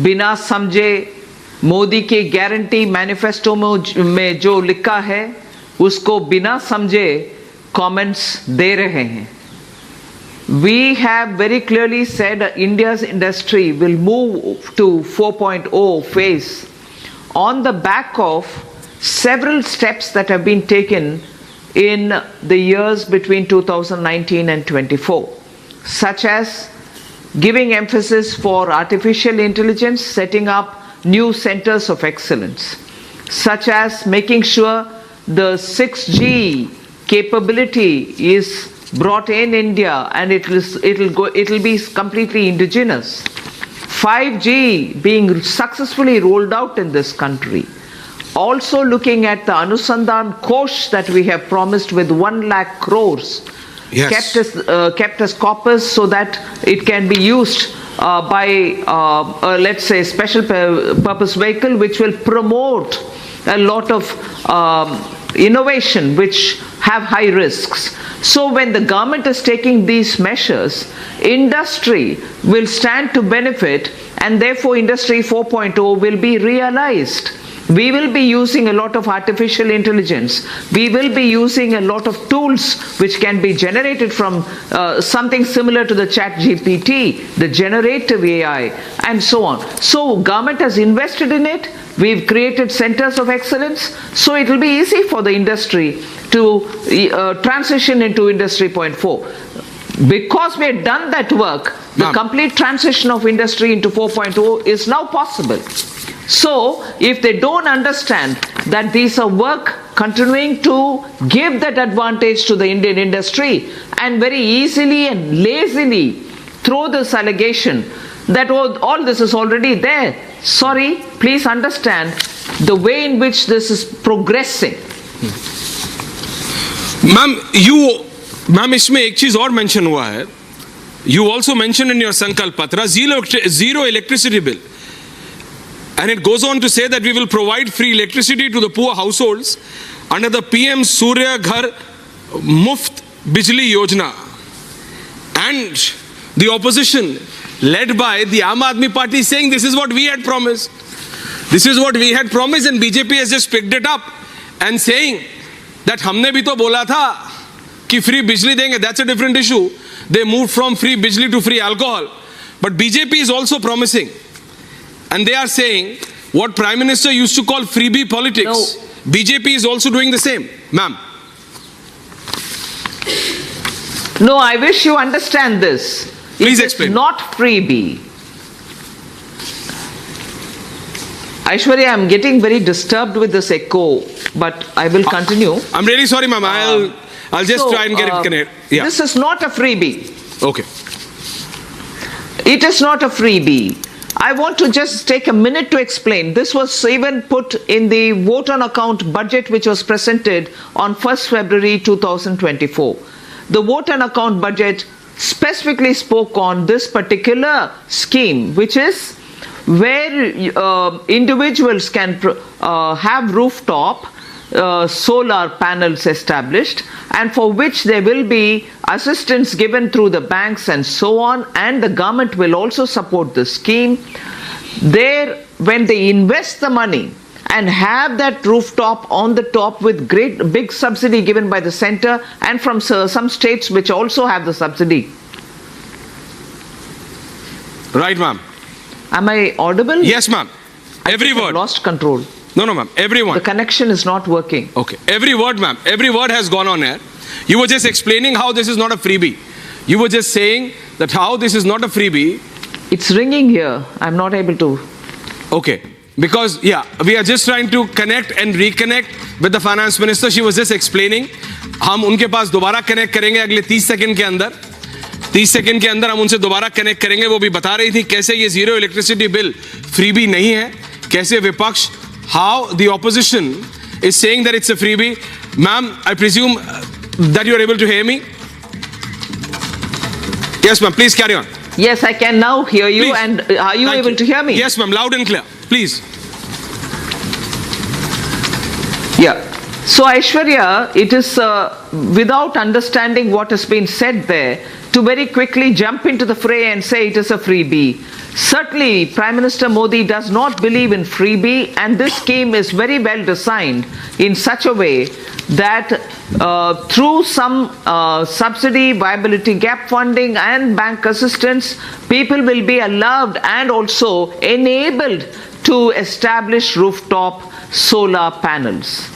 बिना समझे मोदी के गारंटी मैनिफेस्टो में जो लिखा है उसको बिना समझे कमेंट्स दे रहे हैं. We have very clearly said India's industry will move to 4.0 phase on the back of several steps that have been taken in the years between 2019 and 24, such as giving emphasis for artificial intelligence, setting up new centers of excellence, such as making sure the 6G capability is brought in India and it'll be completely indigenous. 5G being successfully rolled out in this country. Also looking at the Anusandhan Kos that we have promised with 1 lakh crores, yes, kept as corpus so that it can be used by let's say special purpose vehicle which will promote a lot of innovation which have high risks. So when the government is taking these measures, industry will stand to benefit, and therefore Industry 4.0 will be realized. We will be using a lot of artificial intelligence. We will be using a lot of tools which can be generated from something similar to the chat GPT, the generative AI, and so on. So government has invested in it. We've created centers of excellence. So it will be easy for the industry to transition into Industry 4.0. Because we have done that work, the complete transition of industry into 4.0 is now possible. So, if they don't understand that these are work continuing to give that advantage to the Indian industry and very easily and lazily throw this allegation that all this is already there. Sorry, please understand the way in which this is progressing. Ma'am इसमें एक चीज और mention हुआ है. You also mentioned in your Sankalp Patra zero electricity bill. And it goes on to say that we will provide free electricity to the poor households under the PM Surya Ghar Muft Bijli Yojana. And the opposition, led by the Aam Aadmi Party, saying this is what we had promised. This is what we had promised, and BJP has just picked it up and saying that हमने भी तो बोला था कि free बिजली देंगे. That's a different issue. They moved from free bijli to free alcohol. But BJP is also promising. And they are saying what Prime Minister used to call freebie politics. No. BJP is also doing the same. Ma'am. No, I wish you understand this. Please explain. It's not freebie. Aishwarya, I'm getting very disturbed with this echo, but I will continue. I'm really sorry, ma'am. I'll just try and get it connected. Yeah. This is not a freebie. Okay. It is not a freebie. I want to just take a minute to explain. This was even put in the vote on account budget which was presented on 1st February 2024. The vote on account budget specifically spoke on this particular scheme, which is where individuals can have rooftop solar panels established, and for which there will be assistance given through the banks and so on, and the government will also support the scheme. There, when they invest the money and have that rooftop on the top with big subsidy given by the center and from some states which also have the subsidy. Right, ma'am. Am I audible? Yes, ma'am. Every word. I've lost control. No, ma'am. Everyone. The connection is not working. Okay. Every word, ma'am. Every word has gone on air. You were just explaining how this is not a freebie. You were just saying that how this is not a freebie. It's ringing here. I'm not able to. Okay. Because, yeah, we are just trying to connect and reconnect with the finance minister. She was just explaining. हम उनके पास दोबारा connect करेंगे अगले 30 second के अंदर. 30 second के अंदर हम उनसे दोबारा कनेक्ट करेंगे. वो भी बता रही थी कैसे ये जीरो इलेक्ट्रिसिटी बिल फ्रीबी नहीं है. कैसे विपक्ष, how the opposition is saying that it's a freebie. Ma'am, I presume that you are able to hear me? Yes, ma'am. Please carry on. Yes, I can now hear you. Please. And are you able to hear me? Yes, ma'am. Loud and clear. Please. Yeah. So Aishwarya, it is without understanding what has been said there, to very quickly jump into the fray and say it is a freebie. Certainly, Prime Minister Modi does not believe in freebie, and this scheme is very well designed in such a way that through some subsidy, viability gap funding and bank assistance, people will be allowed and also enabled to establish rooftop solar panels.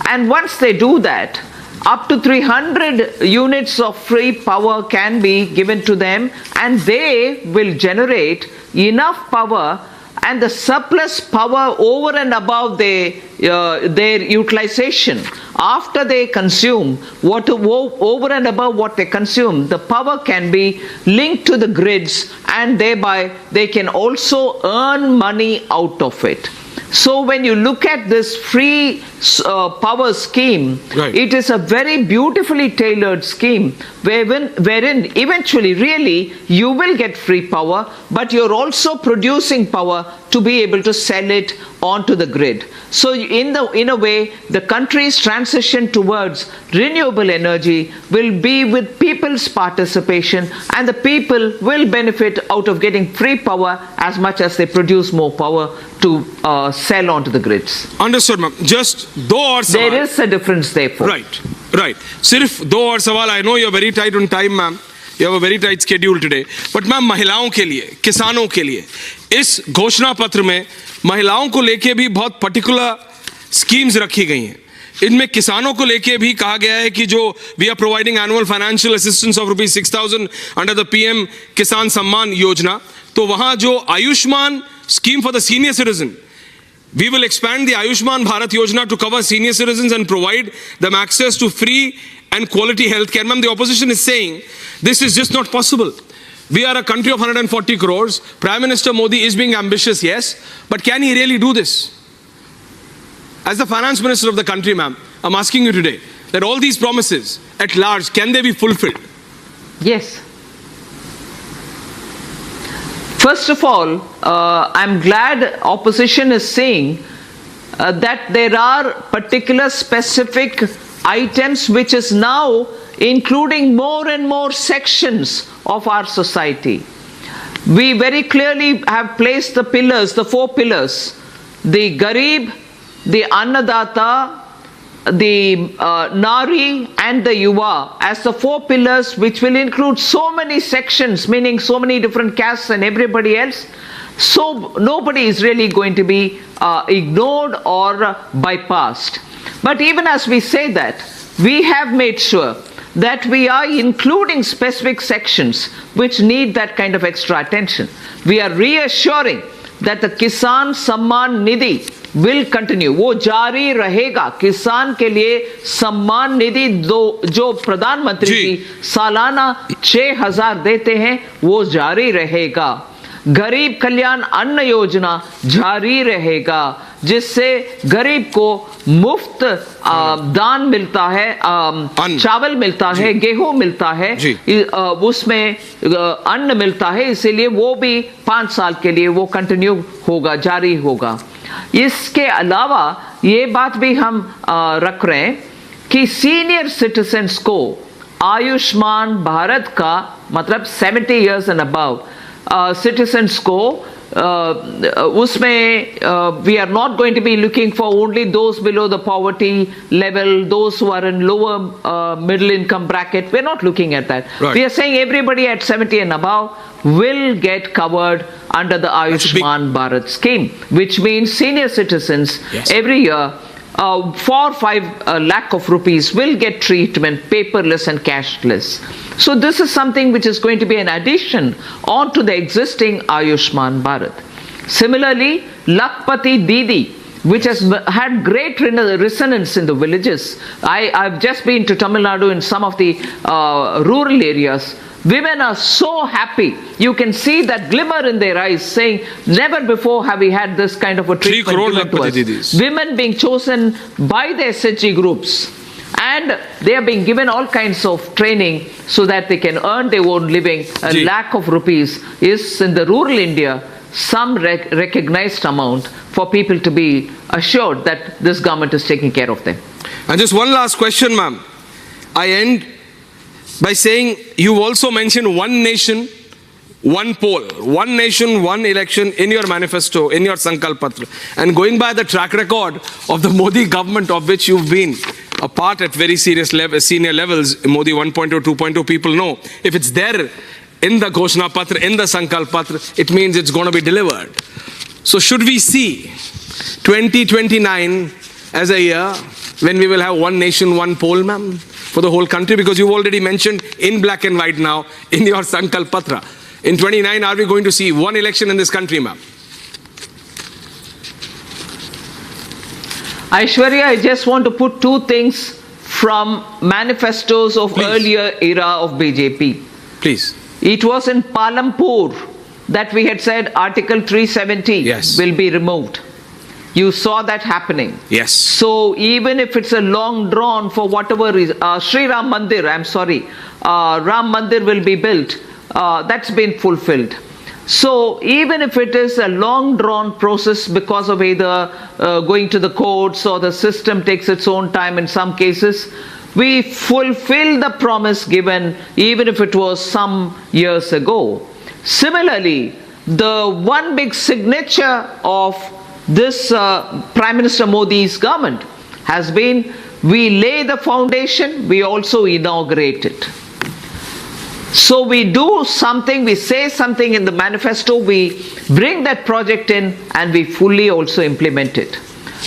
And once they do that, up to 300 units of free power can be given to them, and they will generate enough power, and the surplus power over and above their utilization, after they consume over and above what they consume, the power can be linked to the grids, and thereby they can also earn money out of it. So when you look at this free power scheme, right, it is a very beautifully tailored scheme wherein eventually really you will get free power, but you're also producing power to be able to sell it onto the grid. So in a way, the country's transition towards renewable energy will be with people's participation, and the people will benefit out of getting free power as much as they produce more power to sell onto the grids. Understood, ma'am. Just दो और सवाल. There is a difference therefore. Right. सिर्फ दो और सवाल. I know you're very tight on time, ma'am. You have a very tight schedule today. But ma'am, महिलाओं के लिए, किसानों के लिए, इस घोषणा पत्र में महिलाओं को लेके भी बहुत पर्टिकुलर स्कीम्स रखी गई हैं. इनमें किसानों को लेके भी कहा गया है कि जो we are providing annual financial assistance of ₹6,000 under the PM Kisan Samman योजना, तो वहां जो Ayushman scheme for the senior citizen, we will expand the Ayushman Bharat Yojana to cover senior citizens and provide them access to free and quality health care. Ma'am, the opposition is saying this is just not possible. We are a country of 140 crores. Prime Minister Modi is being ambitious, yes, but can he really do this? As the finance minister of the country, ma'am, I'm asking you today that all these promises at large, can they be fulfilled? Yes. First of all, I'm glad opposition is saying that there are particular specific items which is now including more and more sections of our society. We very clearly have placed the pillars, the four pillars, the Garib, the Annadata, the Nari and the Yuva as the four pillars, which will include so many sections, meaning so many different castes and everybody else. So nobody is really going to be ignored or bypassed. But even as we say that, we have made sure that we are including specific sections which need that kind of extra attention. We are reassuring that the Kisan Samman Nidhi will continue. वो जारी रहेगा. किसान के लिए सम्मान निधि जो प्रधानमंत्री जी सालाना 6,000 देते हैं, वो जारी रहेगा. गरीब कल्याण अन्न योजना जारी रहेगा, जिससे गरीब को मुफ्त दान मिलता है, चावल मिलता है, गेहूं मिलता है, उसमें अन्न मिलता है, इसीलिए वो भी 5 साल के लिए वो कंटिन्यू होगा, जारी होगा. इसके अलावा ये बात भी हम रख रहे हैं कि सीनियर सिटीजन्स को आयुष्मान भारत का मतलब 70 years and above citizens को उसमें we are not going to be looking for only those below the poverty level, those who are in lower middle income bracket. We're not looking at that. Right. We are saying everybody at 70 and above will get covered under the Ayushman Bharat scheme, which means senior citizens every year for 5 lakh of rupees will get treatment paperless and cashless. So this is something which is going to be an addition onto the existing Ayushman Bharat. Similarly, Lakpati Didi, which has had great resonance in the villages. I've just been to Tamil Nadu in some of the rural areas. Women are so happy. You can see that glimmer in their eyes, saying, never before have we had this kind of a treatment given to us. Women being chosen by the SHG groups, and they are being given all kinds of training so that they can earn their own living. A lakh of rupees is in the rural India some recognized amount for people to be assured that this government is taking care of them. And just one last question, ma'am. I end by saying you also mentioned one nation, one poll, one nation, one election in your manifesto, in your Sankalp Patra. And going by the track record of the Modi government, of which you've been a part at very senior levels, Modi 1.0, 2.0, people know. If it's there in the Ghoshna Patra, in the Sankalp Patra, it means it's going to be delivered. So should we see 2029 as a year when we will have one nation, one poll, ma'am, for the whole country? Because you've already mentioned in black and white now in your Sankalp Patra. In 29, are we going to see one election in this country, ma'am? Aishwarya, I just want to put two things from manifestos of earlier era of BJP. Please. It was in Palampur that we had said Article 370 will be removed. You saw that happening. Yes. So even if it's a long drawn for whatever reason, Sri Ram Mandir, Ram Mandir will be built. That's been fulfilled. So even if it is a long drawn process because of either going to the courts or the system takes its own time in some cases, we fulfill the promise given even if it was some years ago. Similarly, the one big signature of this Prime Minister Modi's government has been, we lay the foundation, we also inaugurate it. So we do something, we say something in the manifesto, we bring that project in and we fully also implement it.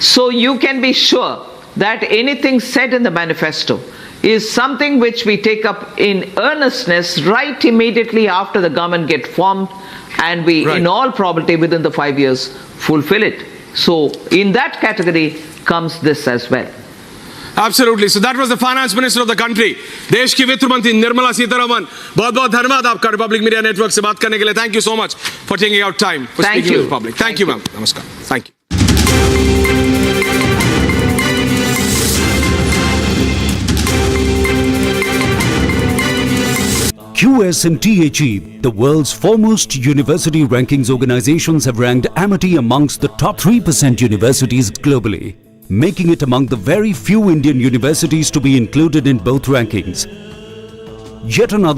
So you can be sure that anything said in the manifesto is something which we take up in earnestness right immediately after the government gets formed, and we, in all probability, within the 5 years, fulfill it. So in that category comes this as well. Absolutely. So that was the finance minister of the country, देश की वित्त मंत्री निर्मला सीतारमन. बहुत-बहुत धन्यवाद आपका Republic media network से बात करने के लिए. Thank you so much for taking out time for speaking to the public. Thank you, ma'am. Namaskar. Thank you. QS and THE, the world's foremost university rankings organizations, have ranked Amity amongst the top 3% universities globally, making it among the very few Indian universities to be included in both rankings. Yet another